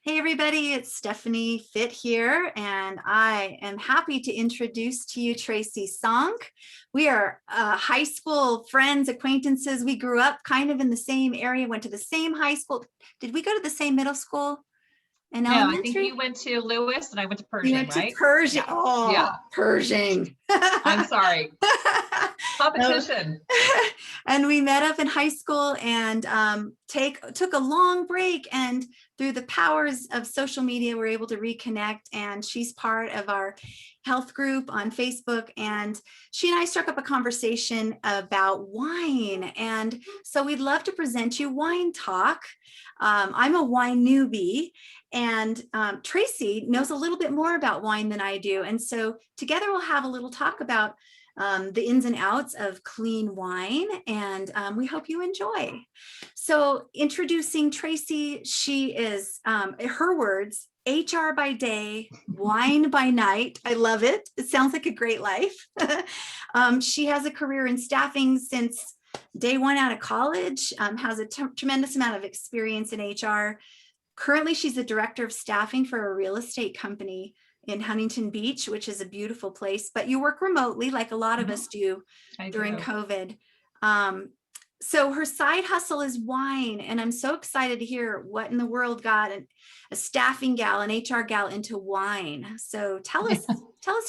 Hey everybody, it's Stephenie Fitt here, and I am happy to introduce to you Tracy Sonck. We are high school friends, acquaintances. We grew up kind of in the same area, went to the same high school. Did we go to the same middle school and No, I think elementary? you went to Lewis and I went to You Pershing, went to right? Pershing. Yeah. Oh, Yeah. Pershing. I'm sorry. No. Competition. And we met up in high school and took a long break, and through the powers of social media we're able to reconnect, and she's part of our health group on Facebook, and she and I struck up a conversation about wine, and so we'd love to present you Wine Talk. I'm a wine newbie, and Tracy knows a little bit more about wine than I do, and so together we'll have a little talk about the ins and outs of clean wine, and we hope you enjoy. So introducing Tracy, she is, her words, HR by day, wine by night. I love it. It sounds like a great life. She has a career in staffing since day one out of college, has a tremendous amount of experience in HR. Currently, she's the director of staffing for a real estate company in Huntington Beach, which is a beautiful place, but you work remotely like a lot of us do during COVID. So her side hustle is wine, and I'm so excited to hear what in the world got a staffing gal, an HR gal into wine. So tell us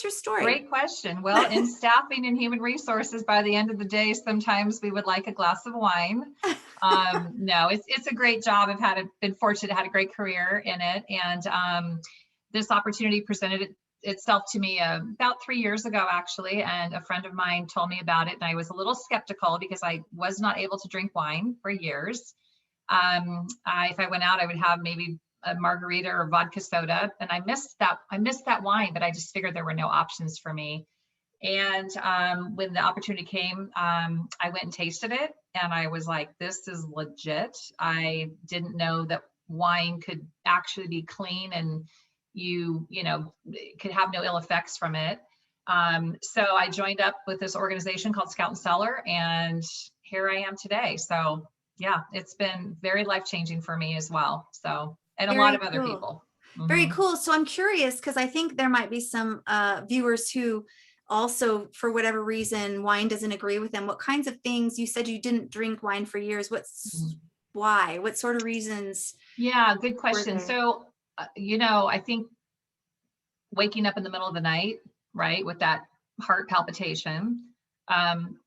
your story. Great question. Well, in staffing and human resources, by the end of the day, sometimes we would like a glass of wine. No, it's a great job. Been fortunate to have a great career in it, and this opportunity presented itself to me about 3 years ago, actually, and a friend of mine told me about it, and I was a little skeptical because I was not able to drink wine for years. If I went out, I would have maybe a margarita or vodka soda, and I missed that wine, but I just figured there were no options for me. And when the opportunity came, I went and tasted it, and I was like, this is legit. I didn't know that wine could actually be clean, and you know, could have no ill effects from it. So I joined up with this organization called Scout and Cellar, and here I am today. So yeah, it's been very life-changing for me as well. So, and a lot of other people. Very cool. So I'm curious, because I think there might be some viewers who also, for whatever reason, wine doesn't agree with them. What kinds of things? You said you didn't drink wine for years. Why? What sort of reasons? Yeah, good question. So, you know, I think waking up in the middle of the night, right, with that heart palpitation,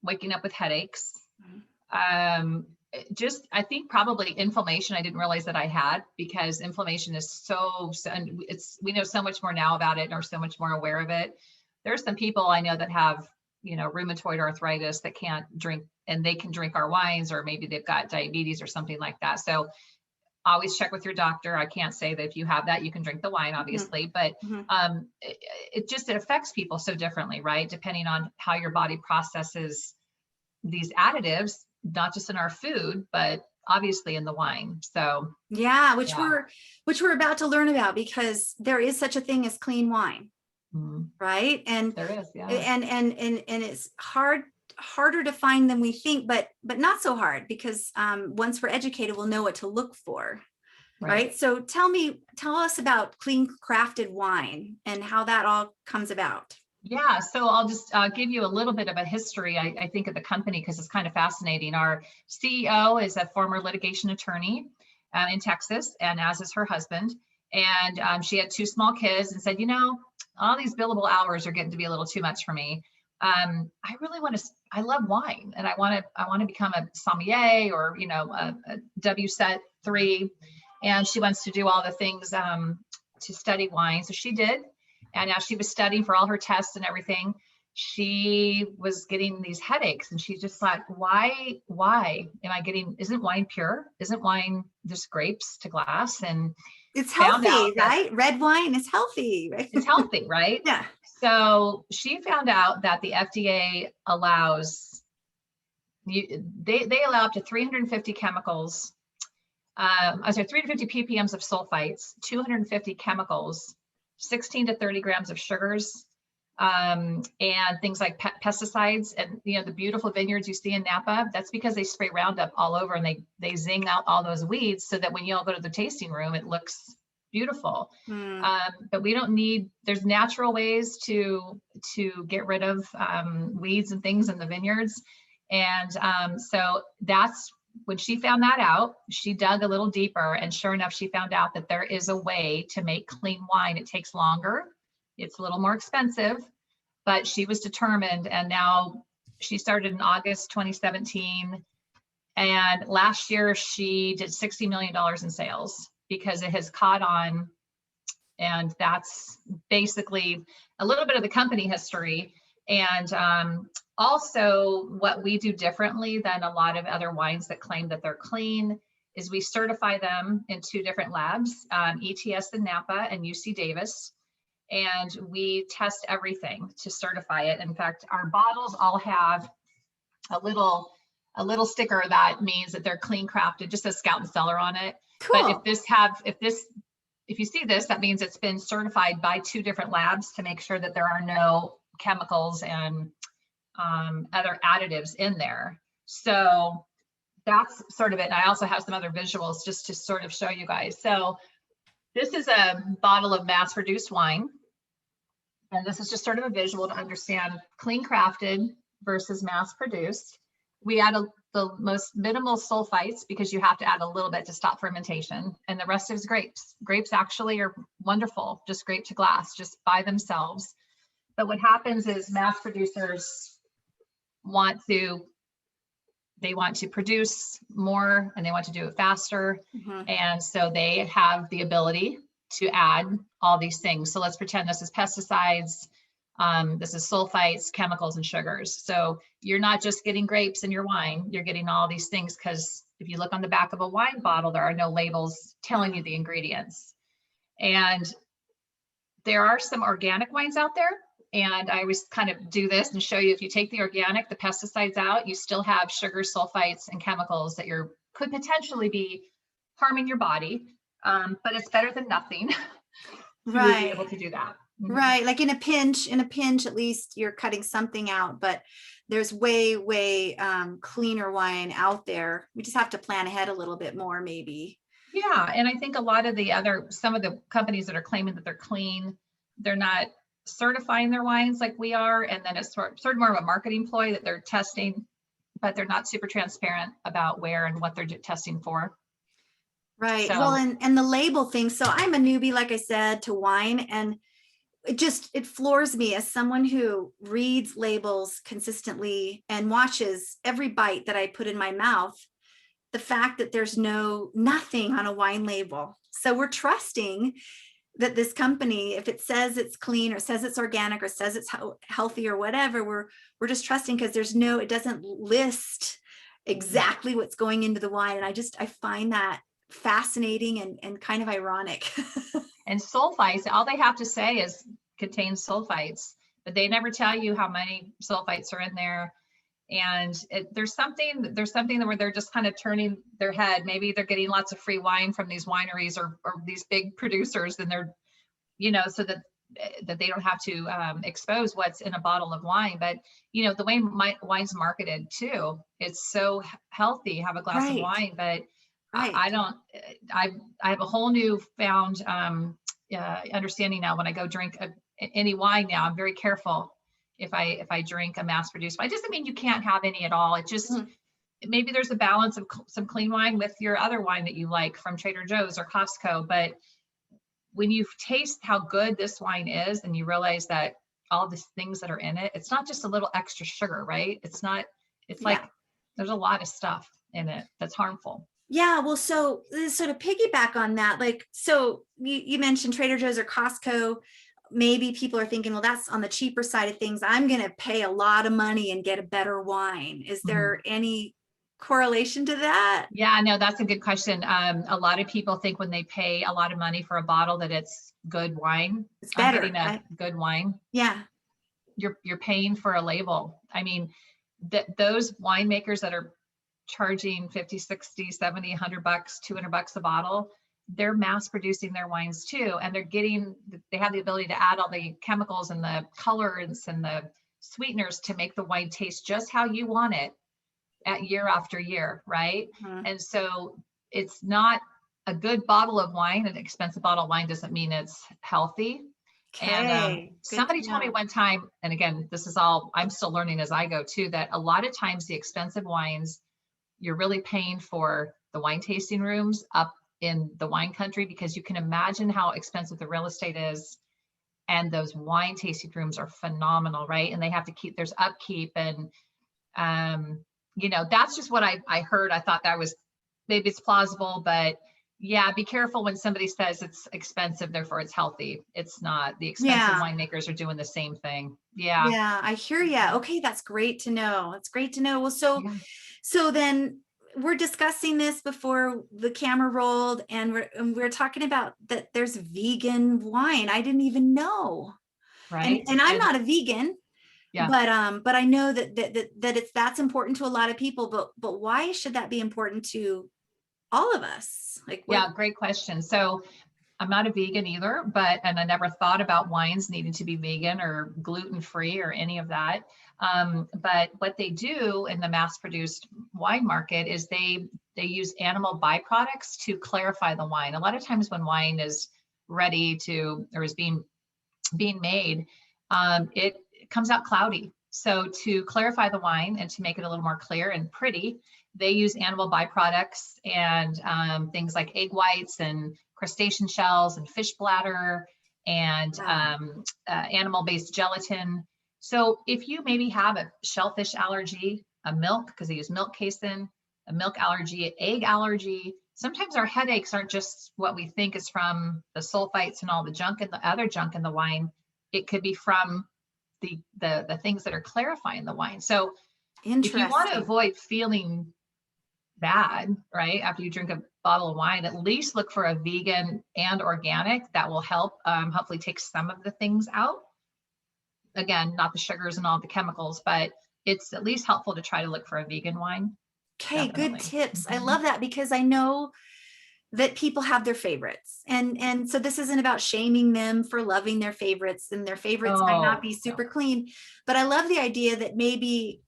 waking up with headaches, just, I think probably inflammation. I didn't realize that I had, because inflammation is we know so much more now about it and are so much more aware of it. There's some people I know that have, you know, rheumatoid arthritis that can't drink, and they can drink our wines, or maybe they've got diabetes or something like that. So always check with your doctor. I can't say that if you have that, you can drink the wine, obviously, but it affects people so differently, right? Depending on how your body processes these additives, not just in our food, but obviously in the wine. So yeah, which we're about to learn about, because there is such a thing as clean wine, right? And there is, yeah. And it's harder to find than we think, but not so hard, because once we're educated, we'll know what to look for, right? So tell us about clean crafted wine and how that all comes about. Yeah, so I'll just give you a little bit of a history, I think, of the company, because it's kind of fascinating. Our CEO is a former litigation attorney in Texas, and as is her husband. And she had 2 small kids and said, you know, all these billable hours are getting to be a little too much for me. I love wine, and I want to become a sommelier, or, you know, a WSET 3. And she wants to do all the things to study wine. So she did. And as she was studying for all her tests and everything, she was getting these headaches, and she just thought, why am I getting, isn't wine pure? Isn't wine just grapes to glass? And it's healthy, right? Red wine is healthy, right? It's healthy, right? Yeah. So she found out that the FDA allows, they allow up to 350 chemicals, 350 ppms of sulfites, 250 chemicals, 16 to 30 grams of sugars, and things like pesticides. And, you know, the beautiful vineyards you see in Napa, that's because they spray Roundup all over, and they zing out all those weeds, so that when you all go to the tasting room, it looks beautiful. Mm. But we don't need, there's natural ways to get rid of weeds and things in the vineyards. And so that's when she found that out, she dug a little deeper, and sure enough, she found out that there is a way to make clean wine. It takes longer. It's a little more expensive, but she was determined. And now she started in August 2017. And last year she did $60 million in sales because it has caught on. And that's basically a little bit of the company history. And also what we do differently than a lot of other wines that claim that they're clean is we certify them in 2 different labs, ETS in Napa and UC Davis. And we test everything to certify it. In fact, our bottles all have a little sticker that means that they're clean crafted, just a Scout and Cellar on it. Cool. But if you see this, that means it's been certified by 2 different labs to make sure that there are no chemicals and other additives in there. So that's sort of it. And I also have some other visuals just to sort of show you guys. So this is a bottle of mass produced wine. And this is just sort of a visual to understand clean crafted versus mass produced. We add the most minimal sulfites because you have to add a little bit to stop fermentation, and the rest is grapes. Grapes actually are wonderful, just grape to glass, just by themselves. But what happens is mass producers want to produce more, and they want to do it faster. Mhm. And so they have the ability to add all these things. So let's pretend this is pesticides. This is sulfites, chemicals, and sugars. So you're not just getting grapes in your wine, you're getting all these things, because if you look on the back of a wine bottle, there are no labels telling you the ingredients. And there are some organic wines out there. And I always kind of do this and show you, if you take the organic, the pesticides out, you still have sugar, sulfites, and chemicals that could potentially be harming your body. But it's better than nothing to be able to do that. Right. Like in a pinch, at least you're cutting something out, but there's way cleaner wine out there. We just have to plan ahead a little bit more, maybe. Yeah. And I think a lot of some of the companies that are claiming that they're clean, they're not certifying their wines like we are. And then it's sort of more of a marketing ploy that they're testing, but they're not super transparent about where and what they're testing for. Right. So, well, and the label thing. So I'm a newbie, like I said, to wine, and it floors me as someone who reads labels consistently and watches every bite that I put in my mouth, the fact that there's nothing on a wine label. So we're trusting that this company, if it says it's clean or says it's organic or says it's healthy or whatever, we're just trusting, because it doesn't list exactly what's going into the wine. And I find that fascinating and kind of ironic. And sulfites, all they have to say is contains sulfites, but they never tell you how many sulfites are in there. And there's something where they're just kind of turning their head. Maybe they're getting lots of free wine from these wineries or these big producers, and they're, so that they don't have to expose what's in a bottle of wine. But, the way wine's marketed too, it's so healthy, have a glass of wine, but I have a whole new found understanding now. When I go drink any wine now, I'm very careful if I drink a mass produced wine. It doesn't mean you can't have any at all. It just, maybe there's a balance of some clean wine with your other wine that you like from Trader Joe's or Costco. But when you taste how good this wine is, and you realize that all the things that are in it, it's not just a little extra sugar, right? It's like there's a lot of stuff in it that's harmful. Yeah, well, so sort of piggyback on that, like, so you mentioned Trader Joe's or Costco. Maybe people are thinking, well, that's on the cheaper side of things. I'm going to pay a lot of money and get a better wine. Is there any correlation to that? Yeah, no, that's a good question. A lot of people think when they pay a lot of money for a bottle that it's good wine. It's better. I'm getting a good wine. Yeah. You're paying for a label. I mean, those winemakers that are charging 50, 60, 70, $100, $200 a bottle, they're mass producing their wines too. And they have the ability to add all the chemicals and the colorants and the sweeteners to make the wine taste just how you want it at year after year. Right. And so it's not a good bottle of wine, an expensive bottle of wine doesn't mean it's healthy. And Okay. Good somebody to told me know. one time, and again, this is all, I'm still learning as I go too, that a lot of times the expensive wines, you're really paying for the wine tasting rooms up in the wine country, because you can imagine how expensive the real estate is. And those wine tasting rooms are phenomenal, right? And they have to keep, there's upkeep. And, that's just what I heard. I thought that was, maybe it's plausible, but yeah, be careful when somebody says it's expensive, therefore it's healthy. It's not. The expensive Yeah. winemakers are doing the same thing. Yeah. Yeah, I hear you. Okay, that's great to know. It's great to know. Well, so Yeah. so then we're discussing this before the camera rolled, and we're talking about that there's vegan wine. I didn't even know. Right. And I'm And not a vegan, yeah. but I know that's important to a lot of people, but why should that be important to all of us? Like what? Yeah. Great question. So I'm not a vegan either, and I never thought about wines needing to be vegan or gluten-free or any of that. But what they do in the mass-produced wine market is they use animal byproducts to clarify the wine. A lot of times when wine is ready to, or is being made, it comes out cloudy. So to clarify the wine and to make it a little more clear and pretty, they use animal byproducts and things like egg whites and crustacean shells and fish bladder and Wow. animal-based gelatin. So if you maybe have a shellfish allergy, a milk, because they use milk casein, a milk allergy, egg allergy, sometimes our headaches aren't just what we think is from the sulfites and all the junk and the other junk in the wine. It could be from the things that are clarifying the wine. So if you want to Interesting. avoid feeling bad, right, after you drink a bottle of wine, at least look for a vegan and organic that will help hopefully take some of the things out. Again, not the sugars and all the chemicals, but it's at least helpful to try to look for a vegan wine. Okay, good Definitely. tips. I Mhm. love that because I know that people have their favorites, and so this isn't about shaming them for loving their favorites, and their favorites might not Oh, be no. super clean, but I love the idea that maybe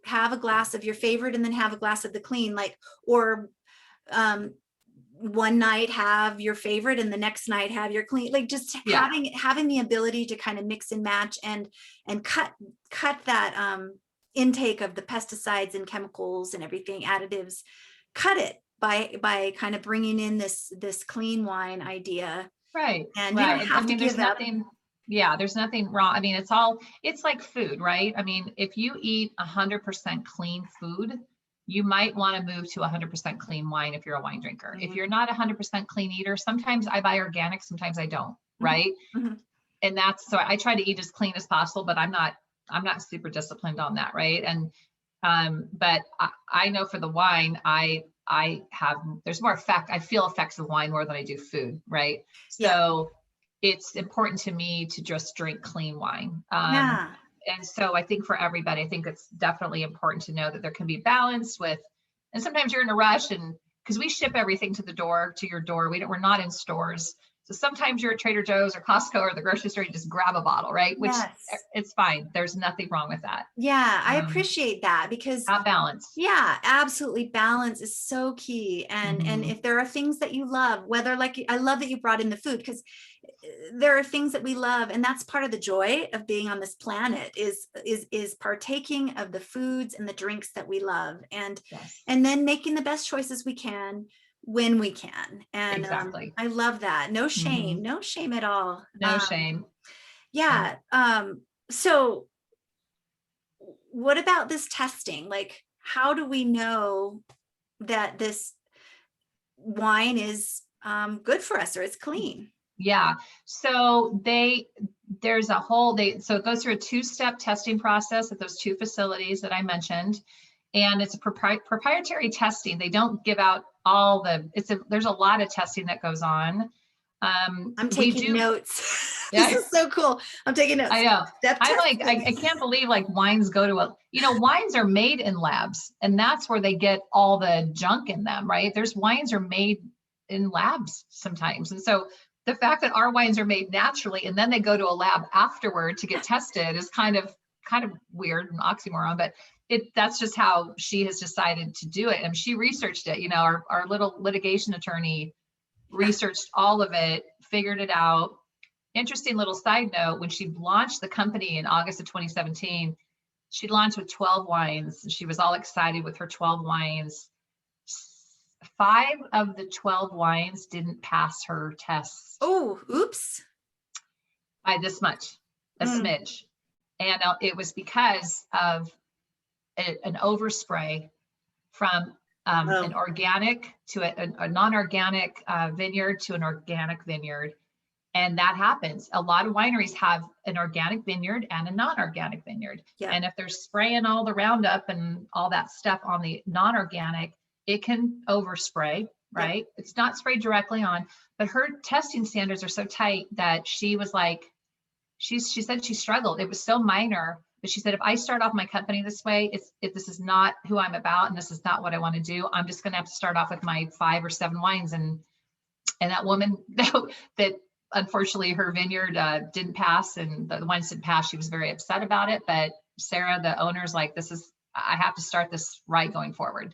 have a glass of your favorite and then have a glass of the clean, like, or um one night have your favorite and the next night have your clean, like just Yeah, having the ability to kind of mix and match and cut that intake of the pesticides and chemicals and everything, additives, cut it by kind of bringing in this clean wine idea, right, and you don't right. I have to mean, give up. there's nothing wrong. I mean, it's like food, right? I mean, if you eat 100% clean food, you might want to move to 100% clean wine if you're a wine drinker. If you're Mhm, not 100% clean eater, sometimes I buy organic, sometimes I don't, mhm, right? mhm. And so I try to eat as clean as possible, but I'm not super disciplined on that, right? And but I know for the wine, I have, there's more effect. I feel effects of wine more than I do food, right? Yeah, So it's important to me to just drink clean wine. yeah, And so I think for everybody, I think it's definitely important to know that there can be balance with, and sometimes you're in a rush, and because we ship everything to your door, we're not in stores. So sometimes you're at Trader Joe's or Costco or the grocery store, you just grab a bottle, right? Which yes, it's fine. There's nothing wrong with that. yeah, I Um, appreciate that because Have balance. yeah, absolutely. Balance is so key. And Mhm. if there are things that you love, whether, like, I love that you brought in the food, because there are things that we love, and that's part of the joy of being on this planet is partaking of the foods and the drinks that we love, Yes, and then making the best choices we can when we can. And exactly. I love that. No shame, Mhm. no shame at all. No shame. Yeah. Yeah. So what about this testing? Like, how do we know that this wine is good for us or it's clean? Yeah. So there's a whole, so it goes through a two-step testing process at those two facilities that I mentioned. And it's a proprietary testing. They don't give out all there's a lot of testing that goes on. I'm We taking do, notes. This yeah, is so cool. I'm taking I notes. know. Step I testing. can't believe like wines go to wines are made in labs, and that's where they get all the junk in them, right? Wines are made in labs sometimes. And so the fact that our wines are made naturally and then they go to a lab afterward to get tested is kind of weird and oxymoron, but that's just how she has decided to do it. And she researched it. Our little litigation attorney researched all of it, figured it out. Interesting little side note, when she launched the company in August of 2017, she launched with 12 wines. She was all excited with her 12 wines. 5 of the 12 wines didn't pass her tests. Oh, oops. By this much, a smidge. And it was because of an overspray from an organic to a non-organic vineyard to an organic vineyard. And that happens. A lot of wineries have an organic vineyard and a non-organic vineyard. Yeah. And if they're spraying all the Roundup and all that stuff on the non-organic, it can overspray, right? Yeah. It's not sprayed directly on, but her testing standards are so tight that she was like, she said she struggled. It was so minor, but she said, if I start off my company this way, this is not who I'm about, and this is not what I want to do. I'm just going to have to start off with my 5 or 7 wines. And that woman that unfortunately her vineyard didn't pass, and the wines didn't pass, she was very upset about it. But Sarah, the owner's like, I have to start this right going forward.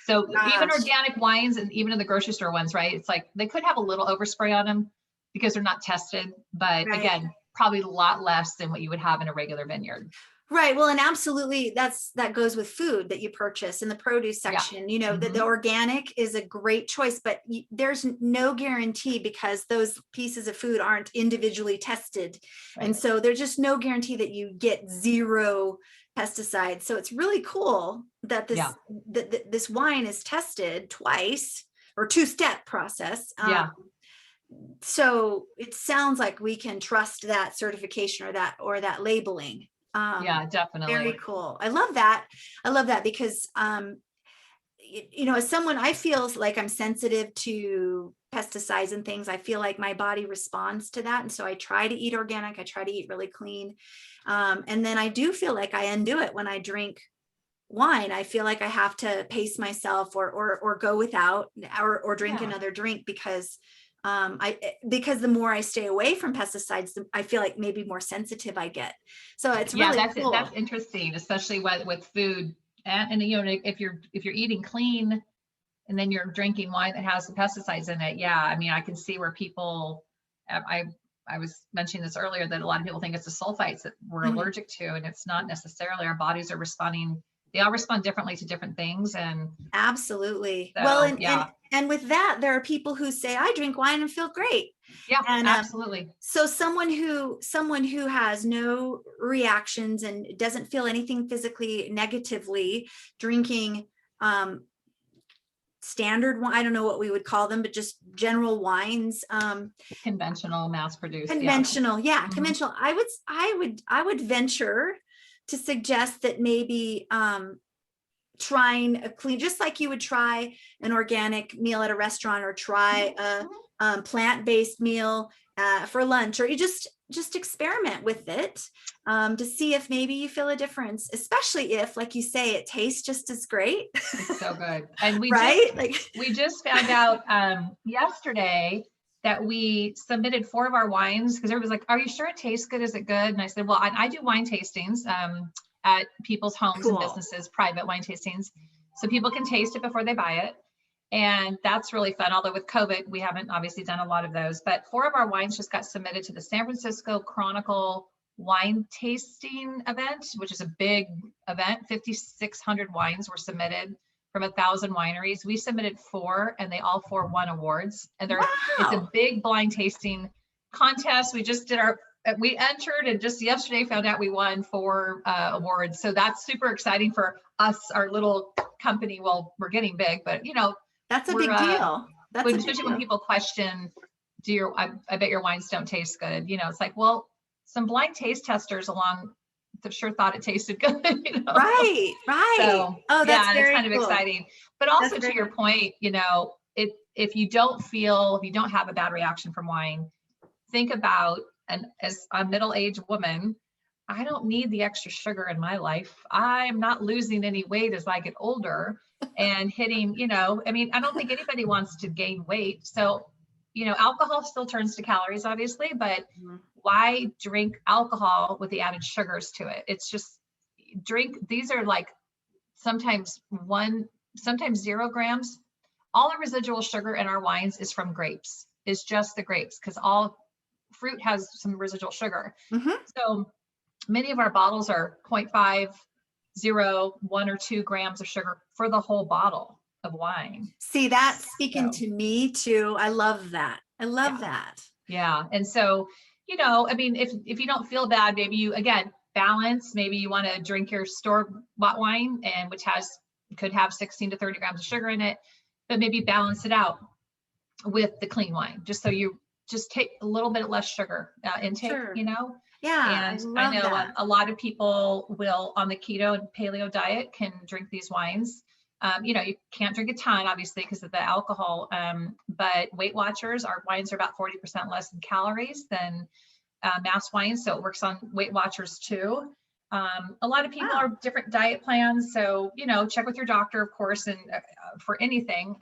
So even organic wines, and even in the grocery store ones, right? It's like they could have a little overspray on them because they're not tested, but again, probably a lot less than what you would have in a regular vineyard. Right. Well, and absolutely, that goes with food that you purchase in the produce section. You know, the organic is a great choice, but there's no guarantee, because those pieces of food aren't individually tested. Right. And so there's just no guarantee that you get 0 pesticides. So it's really cool that this wine is tested twice, or 2-step process. So it sounds like we can trust that certification or that labeling. Yeah, definitely. Very cool. I love that. Because, you know, as someone, I feel like I'm sensitive to pesticides and things. I feel like my body responds to that. And so I try to eat organic. I try to eat really clean. And then I do feel like I undo it when I drink wine. I feel like I have to pace myself or go without or drink another drink, because the more I stay away from pesticides, I feel like maybe more sensitive I get. So it's really cool. That's interesting, especially with food. And you know, if you're eating clean and then you're drinking wine that has some pesticides in it. Yeah. I mean, I can see where people, I was mentioning this earlier, that a lot of people think it's the sulfites that we're allergic to, and it's not necessarily. Our bodies are responding. They all respond differently to different things. And absolutely. So, well, and with that, there are people who say, I drink wine and feel great. Yeah, and absolutely. So someone who has no reactions and doesn't feel anything physically negatively drinking standard wine, I don't know what we would call them, but just general wines, conventional, mass produced. Conventional. I would venture to suggest that maybe trying a clean, just like you would try an organic meal at a restaurant, or try a plant-based meal for lunch, or you just experiment with it to see if maybe you feel a difference, especially if, like you say, it tastes just as great. It's so good. And we we just found out yesterday that we submitted 4 of our wines, because everybody's like, are you sure it tastes good? Is it good? And I said, well, I do wine tastings at people's homes and businesses, private wine tastings. So people can taste it before they buy it. And that's really fun. Although with COVID, we haven't obviously done a lot of those, but 4 of our wines just got submitted to the San Francisco Chronicle wine tasting event, which is a big event. 5,600 wines were submitted from 1,000 wineries. We submitted 4, and they all 4 won awards. And it's a big blind tasting contest. We just did we entered, and just yesterday found out we won 4 awards. So that's super exciting for us, our little company. Well, we're getting big, but you know, that's a big deal. Especially when people question, I bet your wines don't taste good. You know, it's like, well, some blind taste testers along sure thought it tasted good. You know? Right. So, that's very it's kind of exciting. But also to your point, you know, if you don't have a bad reaction from wine, think about, and as a middle-aged woman, I don't need the extra sugar in my life. I'm not losing any weight as I get older and hitting, you know, I mean, I don't think anybody wants to gain weight. So, you know, alcohol still turns to calories, obviously, but why drink alcohol with the added sugars to it? It's just these are like sometimes 0 grams all the residual sugar in our wines is from grapes. It's just the grapes, because all fruit has some residual sugar. Mhm. So many of our bottles are 0.5, 0, 1 or 2 grams of sugar for the whole bottle of wine. See, that's speaking So to me too. I love that. I love yeah, that. yeah. And so, I mean, if you don't feel bad, maybe you, again, balance, maybe you want to drink your store bought wine, and which could have 16 to 30 grams of sugar in it, but maybe balance it out with the clean wine, just so you just take a little bit less sugar intake, Sure. Yeah, I And I love know that. a lot of people will, on the keto and paleo diet, can drink these wines. You can't drink a ton, obviously, because of the alcohol. But Weight Watchers, our wines are about 40% less in calories than mass wines. So it works on Weight Watchers too. A lot of people Wow. are different diet plans. So, check with your doctor, of course, and for anything.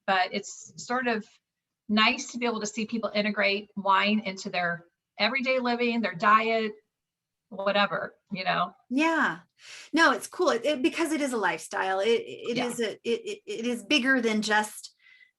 But it's sort of nice to be able to see people integrate wine into their everyday living, their diet, whatever. Yeah. No, it's cool. Because it is a lifestyle. It Yeah. is it is bigger than just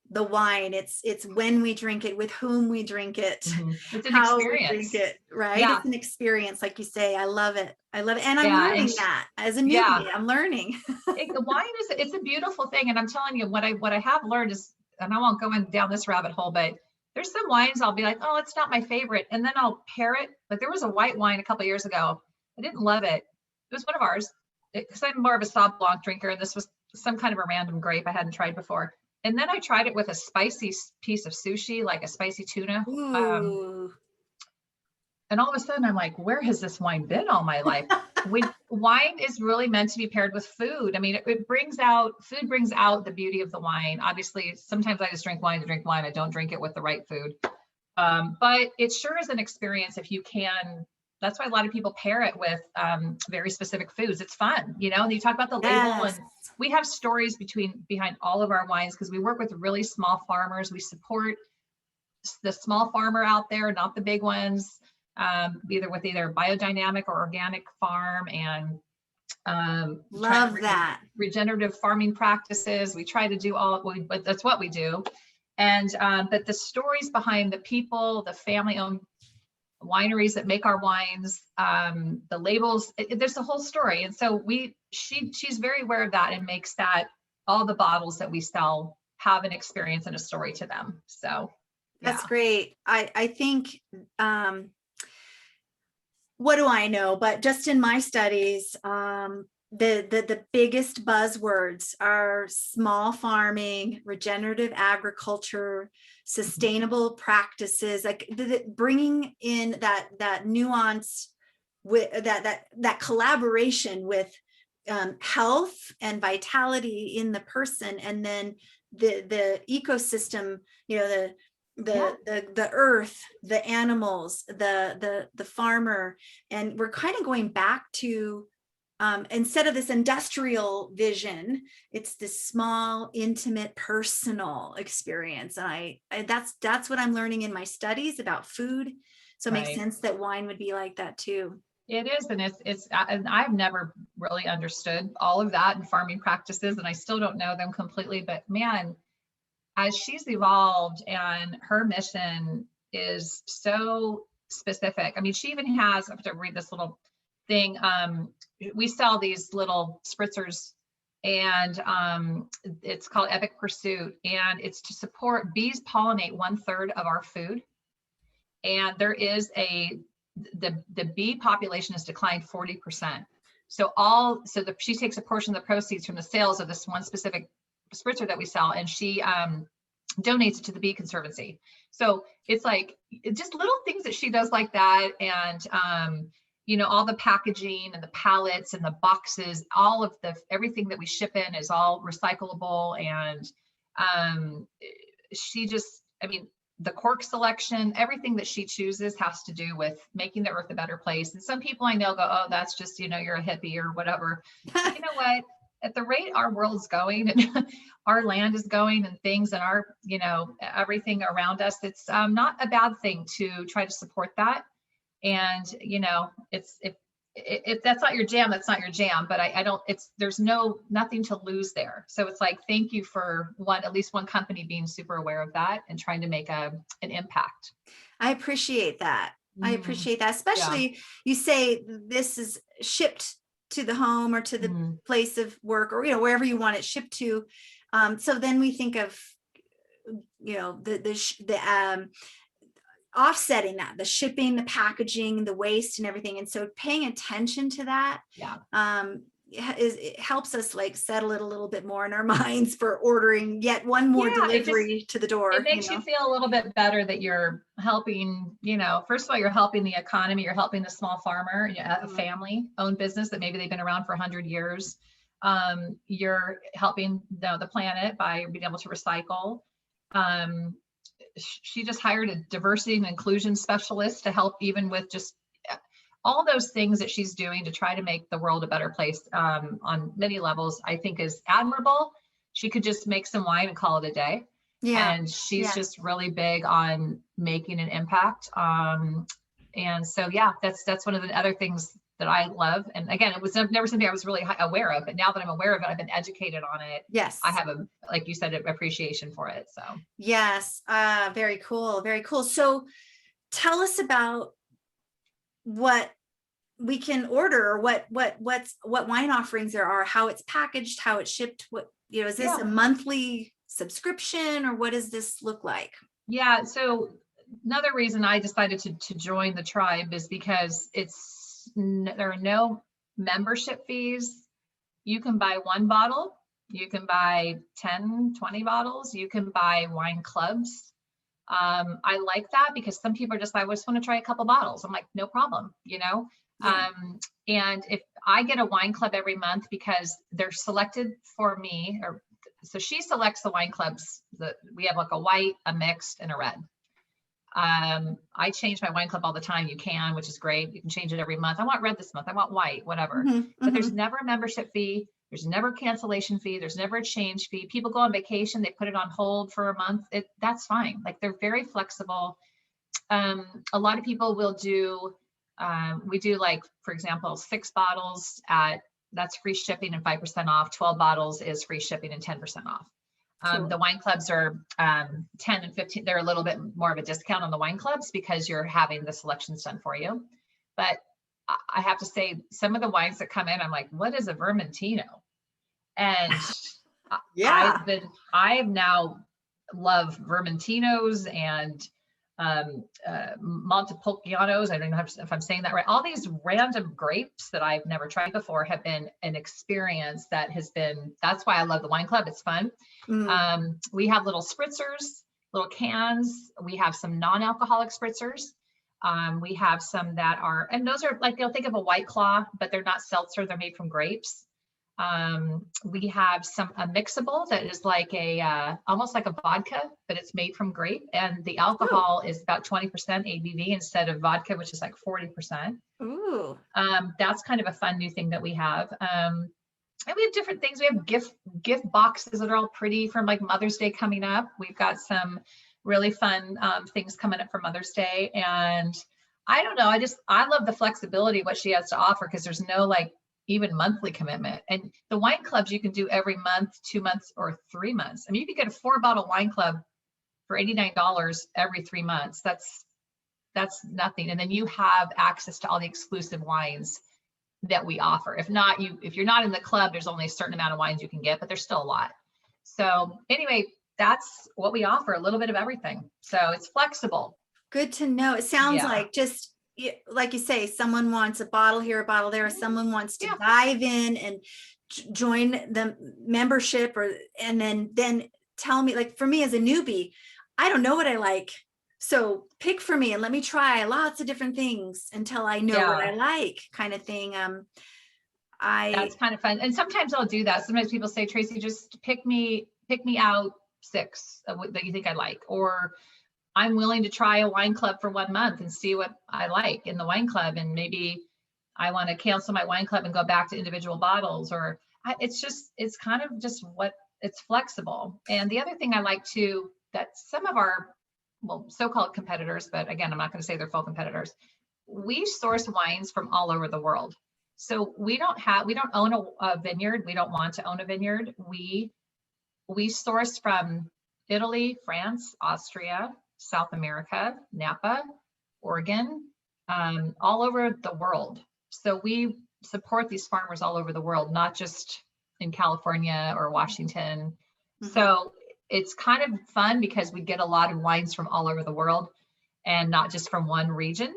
the wine. It's when we drink it, with whom we drink it, It's an how we drink experience. it, right? Yeah. It's an experience, like you say. I love it. I love it. And I'm Yeah. And learning that as a yeah, newbie. I'm learning. wine it's a beautiful thing. And I'm telling you, what I have learned is, and I won't go down this rabbit hole, but there's some wines I'll be like, oh, it's not my favorite. And then I'll pair it. Like there was a white wine a couple of years ago. I didn't love it. It was one of ours, because I'm more of a Sauv Blanc drinker. And this was some kind of a random grape I hadn't tried before. And then I tried it with a spicy piece of sushi, like a spicy tuna. Ooh. And all of a sudden I'm like, where has this wine been all my life? Wine is really meant to be paired with food. I mean, food brings out the beauty of the wine. Obviously, sometimes I just drink wine to drink wine. I don't drink it with the right food. But it sure is an experience if you can. That's why a lot of people pair it with very specific foods. It's fun, and you talk about the label, Yes. and we have stories behind all of our wines, because we work with really small farmers. We support the small farmer out there, not the big ones, either biodynamic or organic farm, and Love that. regenerative farming practices. We try to do but that's what we do. And but the stories behind the people, the family-owned wineries that make our wines, the labels, there's a whole story. And so she's very aware of that, and makes that all the bottles that we sell have an experience and a story to them. So That's yeah. great. I think, what do I know? But just in my studies, the biggest buzzwords are small farming, regenerative agriculture, sustainable practices, like bringing in that nuance, with that collaboration with health and vitality in the person, and then the ecosystem, the earth, the animals, the farmer. And we're kind of going back to, instead of this industrial vision, it's this small, intimate, personal experience. And that's what I'm learning in my studies about food. So it makes Right. sense that wine would be like that too. It is, and and I've never really understood all of that in farming practices, and I still don't know them completely. But man, as she's evolved, and her mission is so specific. I mean, she even has, I have to read this little thing. We sell these little spritzers, and it's called Epic Pursuit, and it's to support bees pollinate 1/3 of our food. And there is the bee population has declined 40%. She takes a portion of the proceeds from the sales of this one specific spritzer that we sell, and she donates it to the Bee Conservancy. So it's like just little things that she does like that. And all the packaging and the pallets and the boxes, everything that we ship in is all recyclable. And the cork selection, everything that she chooses has to do with making the earth a better place. And some people I know go, oh, that's just, you're a hippie or whatever. But you know what? At the rate our world's going, and our land is going, and things, and our, everything around us, it's not a bad thing to try to support that. And, if that's not your jam, that's not your jam. But I don't, there's nothing to lose there. So it's like, thank you for at least one company being super aware of that and trying to make an impact. I appreciate that. I Mhm. appreciate that. Yeah. Especially you say this is shipped to the home or to the Mhm. place of work, or, wherever you want it shipped to. So then we think of, the offsetting that, the shipping, the packaging, the waste and everything. And so paying attention to that, Yeah. it helps us like settle it a little bit more in our minds for ordering yet one more delivery to the door. It makes you feel a little bit better that you're helping, first of all, you're helping the economy, you're helping the small farmer, a family owned business that maybe they've been around for 100 years. You're helping the planet by being able to recycle. She just hired a diversity and inclusion specialist to help even with just all those things that she's doing to try to make the world a better place on many levels, I think is admirable. She could just make some wine and call it a day. Yeah. And she's just really big on making an impact. And so, yeah, that's one of the other things that I love. And again, it was never something I was really aware of, but now that I'm aware of it, I've been educated on it. Yes. I have like you said, an appreciation for it. So yes. Very cool. Very cool. So tell us about what we can order, or what wine offerings there are, how it's packaged, how it's shipped. What, is this a monthly subscription, or what does this look like? Yeah. So another reason I decided to join the tribe is because there are no membership fees. You can buy one bottle, you can buy 10, 20 bottles, you can buy wine clubs. I like that because some people are just, I just want to try a couple bottles. I'm like, no problem, Yeah. And if I get a wine club every month because they're selected for me, so she selects the wine clubs that we have, like a white, a mixed, and a red. I change my wine club all the time. You can, which is great. You can change it every month. I want red this month. I want white, whatever. But there's never a membership fee. There's never a cancellation fee. There's never a change fee. People go on vacation. They put it on hold for a month. That's fine. Like, they're very flexible. A lot of people will do, we do, like, for example, 6 bottles that's free shipping and 5% off. 12 bottles is free shipping and 10% off. Cool. The wine clubs are 10 and 15. They're a little bit more of a discount on the wine clubs because you're having the selections done for you. But I have to say, some of the wines that come in, I'm like, what is a Vermentino? And yeah, I've now love Vermentinos and Montepulcianos. I don't know if I'm saying that right. All these random grapes that I've never tried before have been an experience that's why I love the wine club. It's fun. We have little spritzers, little cans. We have some non-alcoholic spritzers. We have some that are, and those are like, think of a White Claw, but they're not seltzer. They're made from grapes. We have a mixable that is like almost like a vodka, but it's made from grape, and the alcohol is about 20% ABV instead of vodka, which is like 40%. Ooh. That's kind of a fun new thing that we have. And we have different things. We have gift boxes that are all pretty from like Mother's Day coming up. We've got some really fun things coming up for Mother's Day. And I don't know, I love the flexibility of what she has to offer, because there's no like even monthly commitment. And the wine clubs you can do every month, 2 months, or 3 months. I mean, you could get a 4-bottle wine club for $89 every 3 months. That's nothing. And then you have access to all the exclusive wines that we offer. If you're not in the club, there's only a certain amount of wines you can get, but there's still a lot. So anyway, that's what we offer, a little bit of everything. So it's flexible. Good to know. It sounds like, just like you say, someone wants a bottle here, a bottle there, someone wants to dive in and join the membership, and then tell me, like, for me as a newbie, I don't know what I like. So pick for me and let me try lots of different things until I know what I like, kind of thing. That's kind of fun. And sometimes I'll do that. Sometimes people say, Tracy, just pick me out 6 that you think I like, or I'm willing to try a wine club for 1 month and see what I like in the wine club. And maybe I want to cancel my wine club and go back to individual bottles, or it's kind of just it's flexible. And the other thing I like too, that some of our, so-called competitors, but again, I'm not going to say they're full competitors. We source wines from all over the world. So we don't own a vineyard. We don't want to own a vineyard. We source from Italy, France, Austria, South America, Napa, Oregon, all over the world. So we support these farmers all over the world, not just in California or Washington. So it's kind of fun because we get a lot of wines from all over the world and not just from one region.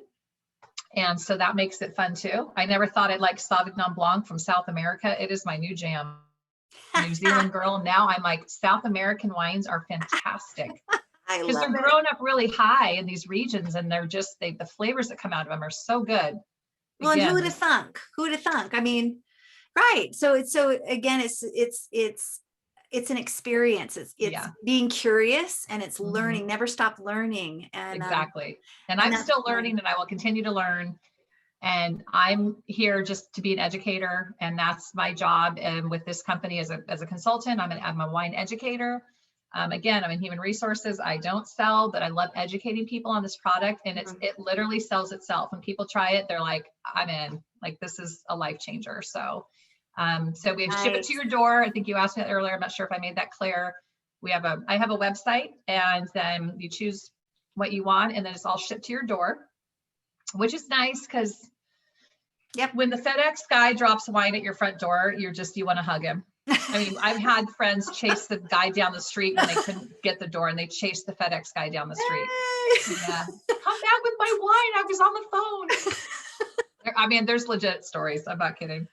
And so that makes it fun too. I never thought I'd like Sauvignon Blanc from South America. It is my new jam. New Zealand girl. Now I'm like, South American wines are fantastic because they're grown up really high in these regions, and they're just the flavors that come out of them are so good. Well, and who would have thunk? Who would have thunk? I mean, right. So again, it's an experience. It's being curious, and it's learning, never stop learning. And exactly. And I'm still learning, and I will continue to learn. And I'm here just to be an educator, and that's my job. And with this company as a consultant, I'm a wine educator. Again, I'm in human resources. I don't sell, but I love educating people on this product, and it literally sells itself. When people try it, they're like, I'm in. Like, this is a life changer. So we ship it to your door. I think you asked me that earlier. I'm not sure if I made that clear. I have a website, and then you choose what you want, and then it's all shipped to your door, which is nice because when the FedEx guy drops wine at your front door, you want to hug him. I mean, I've had friends chase the guy down the street when they couldn't get the door, and they chased the FedEx guy down the street. Yeah. Come back with my wine. I was on the phone. I mean, there's legit stories. I'm not kidding.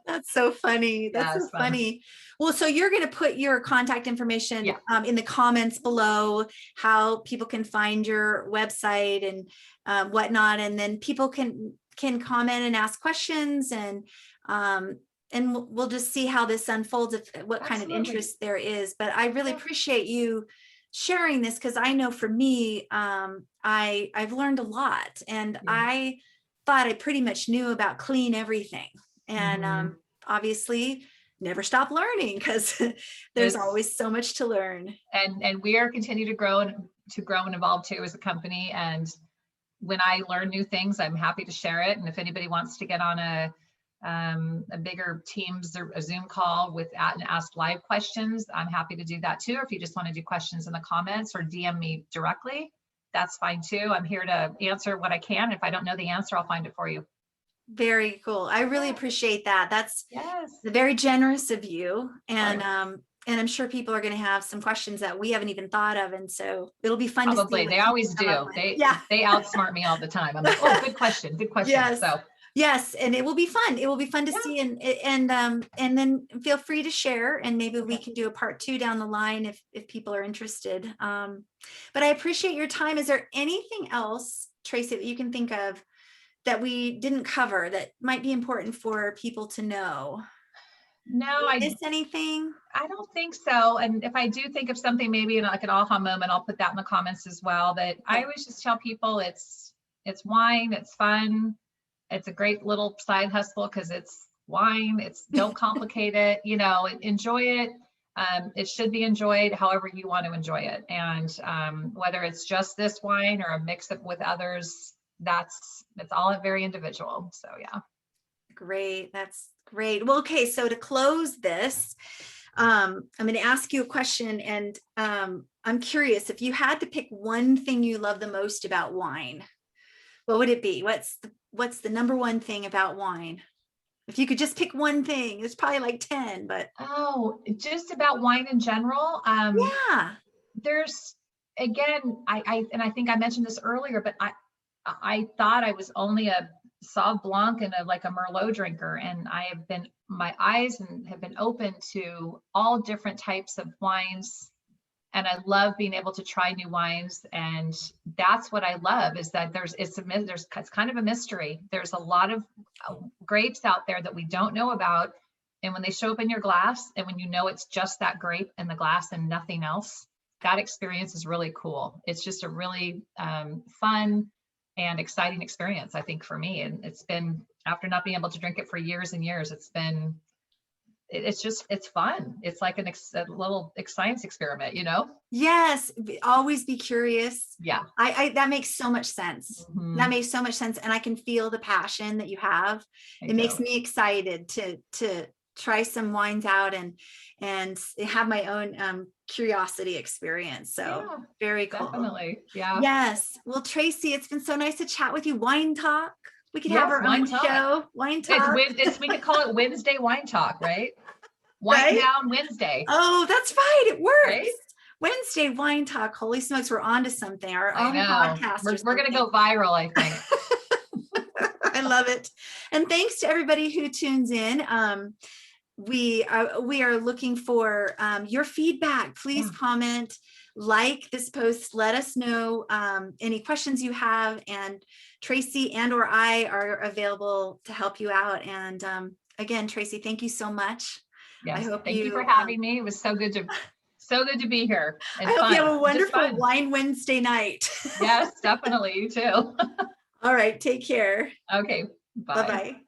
That's so funny. That's so funny. Well, so you're going to put your contact information in the comments below, how people can find your website and whatnot. And then people can comment and ask questions, and we'll just see how this unfolds, what kind of interest there is. But I really appreciate you sharing this, because I know for me, I've learned a lot, and I thought I pretty much knew about clean everything. And obviously never stop learning, because there's always so much to learn. And we are continue to grow and evolve too as a company. And when I learn new things, I'm happy to share it. And if anybody wants to get on a bigger Teams or a Zoom call and ask live questions, I'm happy to do that too. Or if you just want to do questions in the comments or DM me directly, that's fine too. I'm here to answer what I can. If I don't know the answer, I'll find it for you. Very cool. I really appreciate that. That's very generous of you. And I'm sure people are going to have some questions that we haven't even thought of. And so it'll be fun to see. They always do. They outsmart me all the time. I'm like, oh, good question. Good question. Yes. Yes. And it will be fun. It will be fun to see. And then feel free to share, and maybe we can do a part 2 down the line if people are interested. But I appreciate your time. Is there anything else, Tracy, that you can think of that we didn't cover that might be important for people to know? No, I miss anything? I don't think so. And if I do think of something, maybe like an aha moment, I'll put that in the comments as well. But I always just tell people it's wine, it's fun. It's a great little side hustle because it's wine. Don't complicate it, enjoy it. It should be enjoyed however you want to enjoy it. And whether it's just this wine or a mix up with others, it's all very individual. So yeah. Great. That's great. Well, okay. So to close this, I'm going to ask you a question, and I'm curious, if you had to pick one thing you love the most about wine, what would it be? What's the number one thing about wine? If you could just pick one thing, it's probably like 10, but. Oh, just about wine in general. There's, again, I think I mentioned this earlier, but I thought I was only a Sauv Blanc and a Merlot drinker, and my eyes have been open to all different types of wines, and I love being able to try new wines. And that's what I love, is that it's kind of a mystery. There's a lot of grapes out there that we don't know about, and when they show up in your glass, and when it's just that grape in the glass and nothing else, that experience is really cool. It's just a really fun and exciting experience, I think, for me. And it's been, after not being able to drink it for years and years, it's fun. It's like a little science experiment, you know? Yes, always be curious. Yeah. That makes so much sense. That Mhm. makes so much sense. And I can feel the passion that you have. I It makes do. me excited to try some wines out and have my own curiosity experience. So Yeah, very cool. definitely. Yeah. Yes. Well, Tracy, it's been so nice to chat with you. Wine talk. We could have Yes, our own wine talk. show, wine talk, We could call it Wednesday wine talk, right? Wine right? down Wednesday, Oh, that's right. It works. right? Wednesday wine talk. Holy smokes, we're on to something. Our I own know. podcast or We're gonna something. go viral, I think. I love it. And thanks to everybody who tunes in. We are looking for your feedback. Please Yeah. comment, like this post, let us know any questions you have, and Tracy and or I are available to help you out. And again, Tracy, thank you so much. I Yes. hope Thank you for you having me. It was so good to be here I and hope you have fun. a Just wonderful fun. wine Wednesday night. Yes, definitely. You too. All right, take care. Okay. Bye Bye. bye.